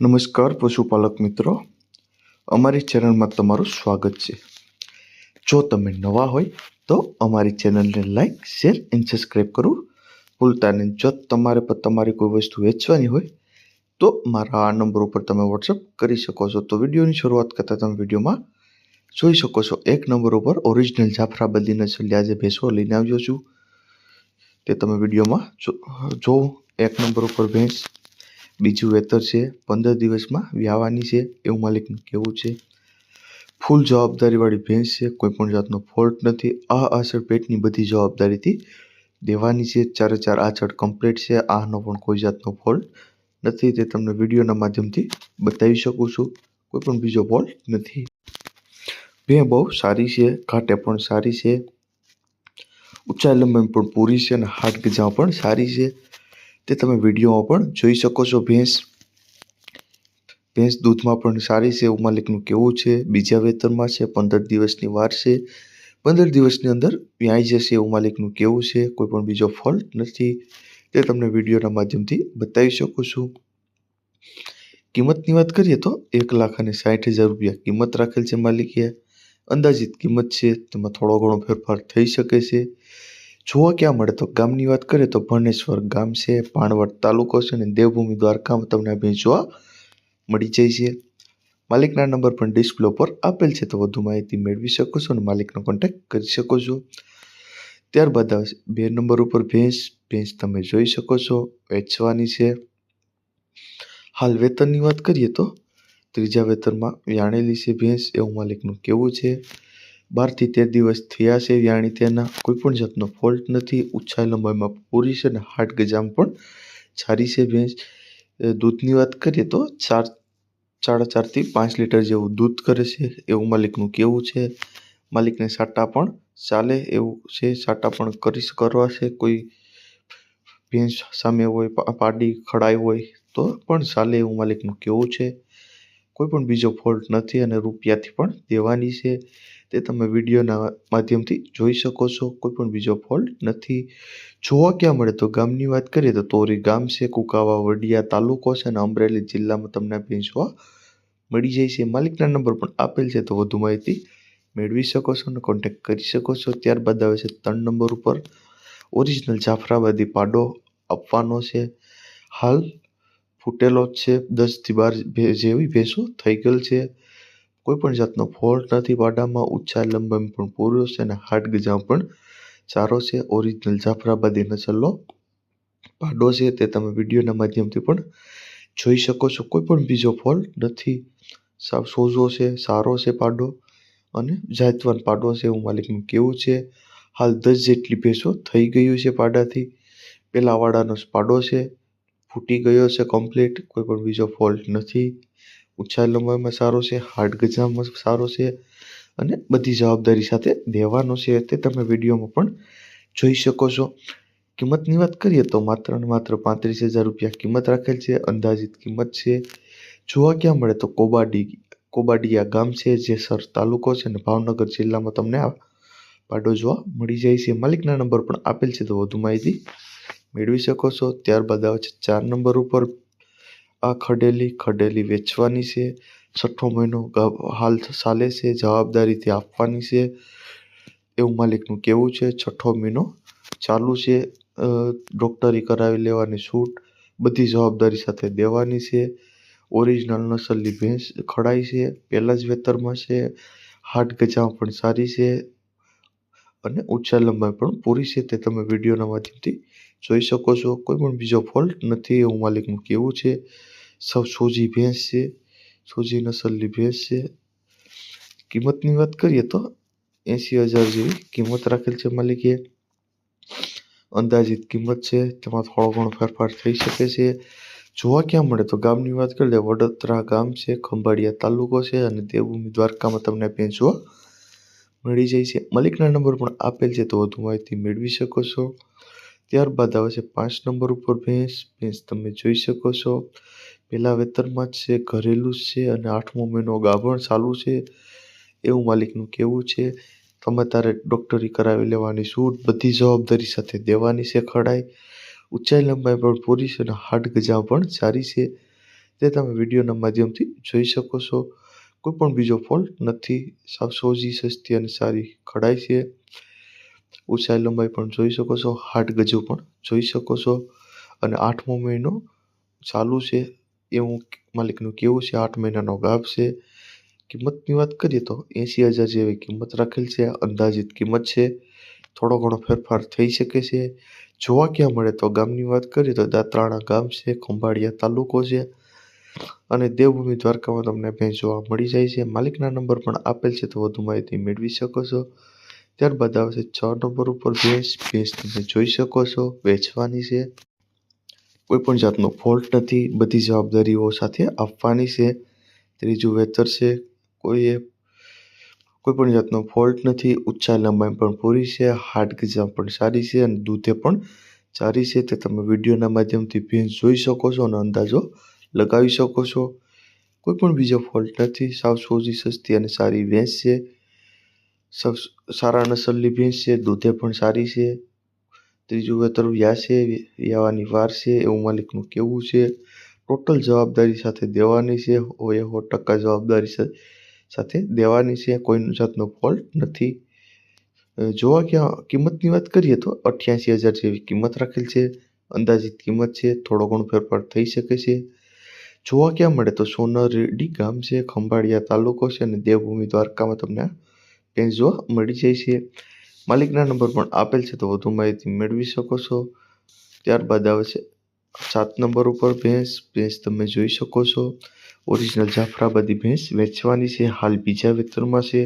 નમસ્કાર પશુપાલક મિત્રો, અમારી ચેનલમાં તમારું સ્વાગત છે। જો તમે નવા હોય તો અમારી ચેનલને લાઈક, શેર અને સબસ્ક્રાઈબ કરવું ભૂલતા નહીં। જો તમારી કોઈ વસ્તુ વેચવાની હોય તો મારા આ નંબર ઉપર તમે વોટ્સઅપ કરી શકો છો। તો વિડીયોની શરૂઆત કરતાં તમે વિડીયોમાં જોઈ શકો છો 1 નંબર ઉપર ઓરિજિનલ જાફરાબાદી નસલની આજે ભેંસો લઈને આવ્યો છું, તે તમે વિડીયોમાં જો 1 નંબર ઉપર ભેંસ બીજું વેતર છે, 15 દિવસમાં વ્યાવાની છે એવું માલિકનું કહેવું છે। ફૂલ જવાબદારીવાળી ભેંસ છે, કોઈ પણ જાતનો ફોલ્ટ નથી। આ આચળ પેટની બધી જવાબદારીથી દેવાની છે। 4 આચળ કમ્પ્લીટ છે, આનો પણ કોઈ જાતનો ફોલ્ટ નથી, તે તમને વિડીયોના માધ્યમથી બતાવી શકું છું। કોઈ પણ બીજો ફોલ્ટ નથી। ભેં બહુ સારી છે, ઘાટે પણ સારી છે, ઊંચાઈ લંબાઈ પણ પૂરી છે અને હાથ ગજા પણ સારી છે, તે તમે વિડીયોમાં પણ જોઈ શકો છો। ભેંસ દૂધમાં પણ સારી છે એવું માલિકનું કહેવું છે। બીજા વેતરમાં છે, 15 દિવસની વાર છે, 15 દિવસની અંદર વ્યાઈ જશે એવું માલિકનું કહેવું છે। કોઈ પણ બીજો ફોલ્ટ નથી, તે તમને વિડીયોના માધ્યમથી બતાવી શકું છું। કિંમતની વાત કરીએ તો 1,60,000 રૂપિયા કિંમત રાખેલ છે માલિકે। અંદાજિત કિંમત છે, તેમાં થોડો ઘણો ફેરફાર થઈ શકે છે। જોવા ક્યાં મળે તો ગામની વાત કરીએ તો ભણેશ્વર ગામ છે, ભાણવડ તાલુકો છે અને દેવભૂમિ દ્વારકામાં તમને આ ભેંસ જોવા મળી જાય છે। માલિકના નંબર પણ ડિસ્પ્લે પર આપેલ છે, તો વધુ માહિતી મેળવી શકો છો અને માલિકનો કોન્ટેક્ટ કરી શકો છો। ત્યારબાદ આવશે 2 નંબર ઉપર ભેંસ તમે જોઈ શકો છો, વેચવાની છે। હાલ વેતરની વાત કરીએ તો 3જા વેતરમાં વ્યાણેલી છે ભેંસ એવું માલિકનું કહેવું છે। 12 થી 13 દિવસ થયા છે વ્યાણી, તેના કોઈ પણ જાતનો ફોલ્ટ નથી, ઊંચાઈ લંબાઈમાં પૂરી છે અને હાટ ગજામ પણ સારી છે ભેંસ। દૂધની વાત કરીએ તો 4.5 થી 5 લીટર જેવું દૂધ કરે છે એવું માલિકનું કહેવું છે। માલિકને સાટા પણ ચાલે એવું છે, સાટા પણ કરવા છે, કોઈ ભેંસ સામે હોય, પાડી ખડાઈ હોય તો પણ ચાલે એવું માલિકનું કહેવું છે। કોઈ પણ બીજો ફોલ્ટ નથી અને રૂપિયાથી પણ દેવાની છે, તે તમે વિડીયોના માધ્યમથી જોઈ શકો છો। કોઈ પણ બીજો ફોલ્ટ નથી। જોવા ક્યાં મળે તો ગામની વાત કરીએ તો તોરી ગામ છે, કુકાવા વડિયા તાલુકો છે અને અમરેલી જિલ્લામાં તમને ભેંસ જોવા મળી જાય છે। માલિકના નંબર પણ આપેલ છે, તો વધુ માહિતી મેળવી શકો છો અને કોન્ટેક્ટ કરી શકો છો। ત્યારબાદ આવે છે 3 નંબર ઉપર ઓરિજિનલ જાફરાબાદી પાડો આપવાનો છે। હાલ ફૂટેલો જ છે, 10 થી 12 જેવી ભેંસો થઈ ગયેલ છે, કોઈ પણ જાતનો ફોલ્ટ નથી પાડામાં, ઊંચાઈ લંબાઈ પણ પૂરો છે અને હાટ ગજામ પણ સારો છે। ઓરિજિનલ જાફરાબાદી નસલનો પાડો છે, તે તમે વિડીયોના માધ્યમથી પણ જોઈ શકો છો। કોઈ પણ બીજો ફોલ્ટ નથી, સાવ સોજો છે, સારો છે પાડો અને જાતવાન પાડો છે એવું માલિકનું કહેવું છે। હાલ 10 જેટલી ભેંસો થઈ ગયું છે પાડાથી, પેલા વાળાનો પાડો છે, ફૂટી ગયો છે કમ્પ્લીટ, કોઈ પણ બીજો ફોલ્ટ નથી, ઊંચાઈ લંબાઈમાં સારો છે, હાટ ગજામાં સારો છે અને બધી જવાબદારી સાથે દેવાનો છે, તે તમે વિડીયોમાં પણ જોઈ શકો છો। કિંમતની વાત કરીએ તો માત્ર ને માત્ર 35,000 રૂપિયા કિંમત રાખેલ છે, અંદાજિત કિંમત છે। જોવા ક્યાં મળે તો કોબાડિયા ગામ છે, જેસર તાલુકો છે અને ભાવનગર જિલ્લામાં તમને આ પાડો જોવા મળી જાય છે। માલિકના નંબર પણ આપેલ છે, તો વધુ માહિતી મેળવી શકો છો। ત્યારબાદ આવે છે 4 નંબર ઉપર આ ખડેલી વેચવાની છે, 6ઠો મહિનો હાલ ચાલે છે, જવાબદારીથી આપવાની છે એવું માલિકનું કહેવું છે। 6ઠો મહિનો ચાલુ છે, ડોક્ટરી કરાવી લેવાની છૂટ, બધી જવાબદારી સાથે દેવાની છે। ઓરિજિનલ નસલની ભેંસ ખડાઈ છે, પહેલા જ વેતરમાં છે, હાટ ગજામાં પણ સારી છે અને ઊંચાઈ લંબાઈ પણ પૂરી છે, તે તમે વિડીયોના માધ્યમથી જોઈ શકો છો। કોઈ પણ બીજો ફોલ્ટ નથી એવું માલિકનું કહેવું છે। સૌ સોજી ભેંસ છે, સોજી નસલની ભેંસ છે। કિંમતની વાત કરીએ તો 80,000 જેવી કિંમત રાખેલ છે માલિકે, અંદાજિત કિંમત છે, તેમાં થોડો ઘણો ફેરફાર થઈ શકે છે। જોવા ક્યાં મળે તો ગામની વાત કરીએ તો વડોદરા ગામ છે, ખંભાળિયા તાલુકો છે અને દેવભૂમિ દ્વારકામાં તમને ભેંસ જોવા મળી જાય છે। માલિકના નંબર પણ આપેલ છે, તો વધુ માહિતી મેળવી શકો છો। ત્યારબાદ આવે છે 5 નંબર ઉપર ભેંસ તમે જોઈ શકો છો, પહેલા વેતરમાં જ છે, ઘરેલું જ છે અને 8મો મહિનો ગાભણ ચાલુ છે એવું માલિકનું કહેવું છે। તમે તારે ડોક્ટરી કરાવી લેવાની છૂટ, બધી જવાબદારી સાથે દેવાની છે ખડાઈ, ઊંચાઈ લંબાઈ પણ પૂરી છે અને હાટ ગજા પણ સારી છે, તે તમે વિડીયોના માધ્યમથી જોઈ શકો છો. કોઈ પણ બીજો ફોલ્ટ નથી. સાવ સોજી, સસ્તી અને સારી કઢાઈ છે. ઊંચાઈ લંબાઈ પણ જોઈ શકો છો. હાથ ગજો પણ જોઈ શકો છો. અને 8મો મહિનો ચાલુ છે એવું માલિકનું કહેવું છે. 8 મહિનાનો ગાભ છે. કિંમતની વાત કરીએ તો 80,000 જેવી કિંમત રાખેલ છે. અંદાજિત કિંમત છે. થોડો ઘણો ફેરફાર થઈ શકે છે. જોવા ક્યાં મળે તો ગામની વાત કરીએ તો દાત્રાણા ગામ છે, ખંભાળિયા તાલુકો છે અને દેવભૂમિ દ્વારકામાં તમને ભેંસ જોવા મળી જાય છે. માલિકના નંબર પણ આપેલ છે, તો વધુ માહિતી મેળવી શકો છો. ત્યારબાદ આવશે 6 નંબર ઉપર ભેંસ તમે જોઈ શકો છો, વેચવાની છે. કોઈ પણ જાતનો ફોલ્ટ નથી. બધી જવાબદારીઓ સાથે આપવાની છે. ત્રીજું વેતર છે. કોઈ પણ જાતનો ફોલ્ટ નથી. ઊંચાઈ લંબાઈ પણ પૂરી છે. હાડ ગજા પણ સારી છે અને દૂધે પણ સારી છે. તે તમે વિડીયોના માધ્યમથી ભેંસ જોઈ શકો છો અને અંદાજો લગાવી શકો છો. કોઈ પણ બીજો ફોલ્ટ નથી. સાવ સોજી, સસ્તી અને સારી ભેંસ છે. સારા નસલની ભેંસ છે. દૂધે પણ સારી છે. ત્રીજું વેતર વ્યાસે વ્યાવાની વાર છે એવું માલિકનું કહેવું છે. ટોટલ જવાબદારી સાથે દેવાની છે. 100% જવાબદારી સાથે દેવાની છે. કોઈ જાતનો ફોલ્ટ નથી. જોવા ક્યાં કિંમતની વાત કરીએ તો 88,000 જેવી કિંમત રાખેલ છે. અંદાજિત કિંમત છે. થોડો ઘણો ફેરફાર થઈ શકે છે. જોવા ક્યાં મળે તો સોનરડી ગામ છે, ખંભાળિયા તાલુકો છે અને દેવભૂમિ દ્વારકામાં તમને ભેંસ જોવા મળી જાય છે. માલિકના નંબર પણ આપેલ છે, તો વધુ માહિતી મેળવી શકો છો. ત્યારબાદ આવે છે 7 નંબર ઉપર ભેંસ તમે જોઈ શકો છો. ઓરિજિનલ જાફરાબાદી ભેંસ વેચવાની છે. હાલ બીજા વેતરમાં છે.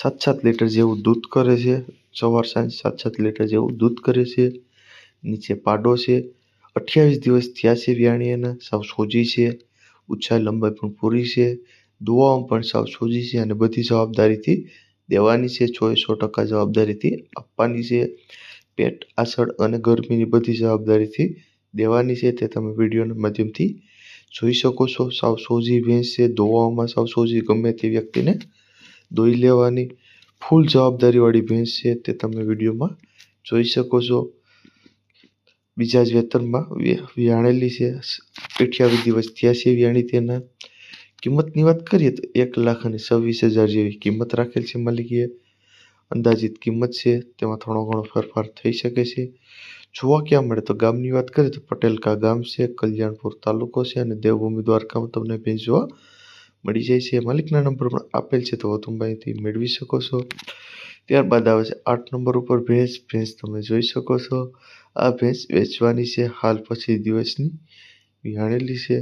7-7 લીટર જેવું દૂધ કરે છે. સવાર સાંજ 7-7 લીટર જેવું દૂધ કરે છે. નીચે પાડો છે. 28 દિવસ થયા છે વ્યાણી એના. સાવ સોજી છે. ઊંચાઈ લંબાઈ પણ પૂરી છે. દુવાઓ પણ સાવ સોજી છે અને બધી જવાબદારીથી દેવાની છે. 100% જવાબદારીથી આપવાની છે. પેટ, આસળ અને ગરમીની બધી જવાબદારીથી દેવાની છે. તે તમે વિડીયોના માધ્યમથી જોઈ શકો છો. સાવ સોજી ભેંસ છે. દોવામાં સાવ સોજી, ગમે તે વ્યક્તિને દોઈ લેવાની. ફૂલ જવાબદારીવાળી ભેંસ છે. તે તમે વિડીયોમાં જોઈ શકો છો. બીજા જ વેતરમાં વ્યાણેલી છે. 28 દિવસ થયા છે વ્યાણી તેના. કિંમતની વાત કરીએ તો 1,26,000 જેવી કિંમત રાખેલ છે માલિકીએ. અંદાજિત કિંમત છે. તેમાં થોડો ઘણો ફેરફાર થઈ શકે છે. જોવા ક્યાં મળે તો ગામની વાત કરીએ તો પટેલકા ગામ છે, કલ્યાણપુર તાલુકો છે અને દેવભૂમિ દ્વારકામાં તમને ભેંસ જોવા મળી જાય છે. માલિકના નંબર પણ આપેલ છે, તો વધુ માહિતી મેળવી શકો છો. ત્યારબાદ આવે છે 8 નંબર ઉપર ભેંસ તમે જોઈ શકો છો. આ ભેંસ વેચવાની છે. હાલ 25 દિવસની વ્યાણેલી છે.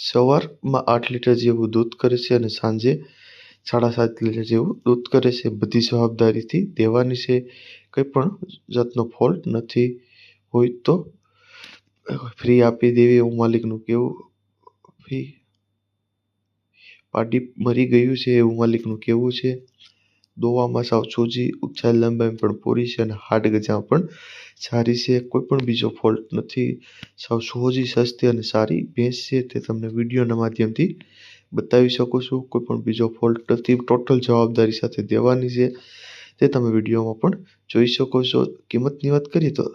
સવારમાં 8 લીટર જેવું દૂધ કરે છે અને સાંજે 7.5 લીટર જેવું દૂધ કરે છે. બધી જવાબદારીથી દેવાની છે. કંઈ પણ જાતનો ફોલ્ટ નથી. હોય તો ફ્રી આપી દેવી એવું માલિકનું કહેવું. પાડી મરી ગયું છે એવું માલિકનું કહેવું છે. દોવામાં સાવ સોજી, ઊંચાઈ લંબાઈ પણ પૂરી છે અને હાડ ગજા પણ સારી છે. કોઈ પણ બીજો ફોલ્ટ નથી. સાવ સોજી, સસ્તી અને સારી ભેંસ છે. તે તમને વિડીયોના માધ્યમથી બતાવી શકો છો. કોઈ પણ બીજો ફોલ્ટ નથી. ટોટલ જવાબદારી સાથે દેવાની છે. તે તમે વિડીયોમાં પણ જોઈ શકો છો. કિંમતની વાત કરીએ તો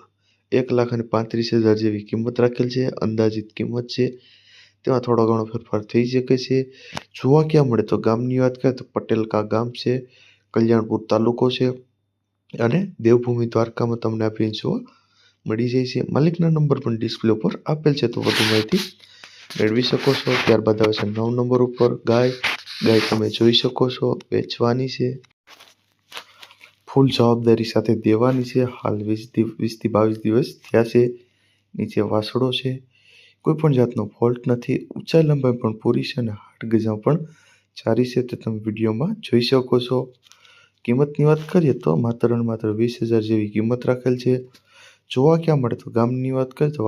1,35,000 જેવી કિંમત રાખેલ છે. અંદાજિત કિંમત છે. તેમાં થોડો ઘણો ફેરફાર થઈ શકે છે. જોવા ક્યાં મળે તો ગામની વાત કરીએ તો પટેલકા ગામ છે, કલ્યાણપુર તાલુકો છે અને દેવભૂમિ દ્વારકામાં તમને આ ભેંસ જોવા મળી જાય છે. માલિકના નંબર પણ ડિસ્પ્લે ઉપર આપેલ છે, તો વધુ માહિતી મેળવી શકો છો. ત્યારબાદ આવે છે 9 નંબર ઉપર ગાય તમે જોઈ શકો છો, વેચવાની છે. ફૂલ જવાબદારી સાથે દેવાની છે. હાલ 20 થી 22 દિવસ થયા છે. નીચે વાસળો છે. કોઈ પણ જાતનો ફોલ્ટ નથી. ઊંચાઈ લંબાઈ પણ પૂરી છે અને હાડ ગજા પણ સારી છે. તે તમે વિડીયોમાં જોઈ શકો છો. કિંમતની વાત કરીએ તો માત્ર 20,000 જેવી કિંમત રાખેલ છે. જોવા ક્યાં મળે તો ગામની વાત કરીએ તો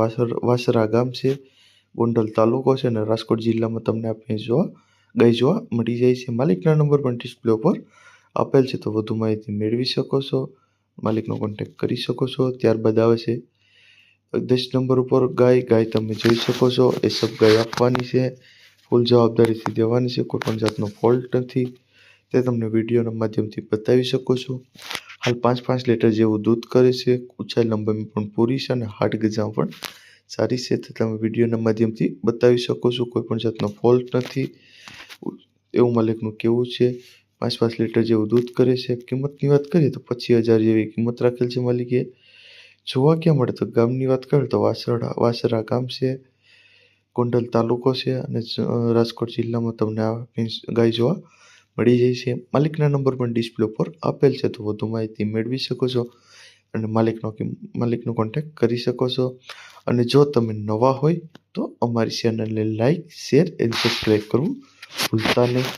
વાસરા ગામ છે, ગોંડલ તાલુકો છે અને રાજકોટ જિલ્લામાં તમને આ ભેંસ ગાય જોવા મળી જાય છે. માલિકના નંબર પણ ડિસ્પ્લે ઉપર આપેલ છે, તો વધુ માહિતી મેળવી શકો છો. માલિકનો કોન્ટેક્ટ કરી શકો છો. ત્યારબાદ આવે છે 10 નંબર ઉપર ગાય તમે જોઈ શકો છો. એ સબ ગાય આપવાની છે. ફૂલ જવાબદારીથી દેવાની છે. કોઈ પણ જાતનો ફોલ્ટ નથી. તે તમને વિડીયોના માધ્યમથી બતાવી શકો છો. હાલ 5-5 લીટર જેવું દૂધ કરે છે. ઊંચાઈ લંબાઈ પણ પૂરી છે અને હાડ ગજા પણ સારી છે તે તમે વિડીયોના માધ્યમથી બતાવી શકો છો. કોઈ પણ જાતનો ફોલ્ટ નથી એવું માલિકનું કહેવું છે. 5 લીટર જેવું દૂધ કરે છે. કિંમતની વાત કરીએ તો 25,000 જેવી કિંમત રાખેલ છે માલિકે. જોવા ક્યાં મળે તો ગામની વાત કરીએ તો વાસરા ગામ છે, ગોંડલ તાલુકો છે અને રાજકોટ જિલ્લામાં તમને આ ગાય જોવા મળી જાય છે. માલિકના નંબર પણ ડિસ્પ્લે ઉપર આપેલ છે, તો વધુ માહિતી મેળવી શકો છો અને માલિકનો કોન્ટેક્ટ કરી શકો છો. અને જો તમે નવા હોય તો અમારી ચેનલને લાઈક, શેર અને સબસ્ક્રાઈબ કરવું ભૂલતા નહીં.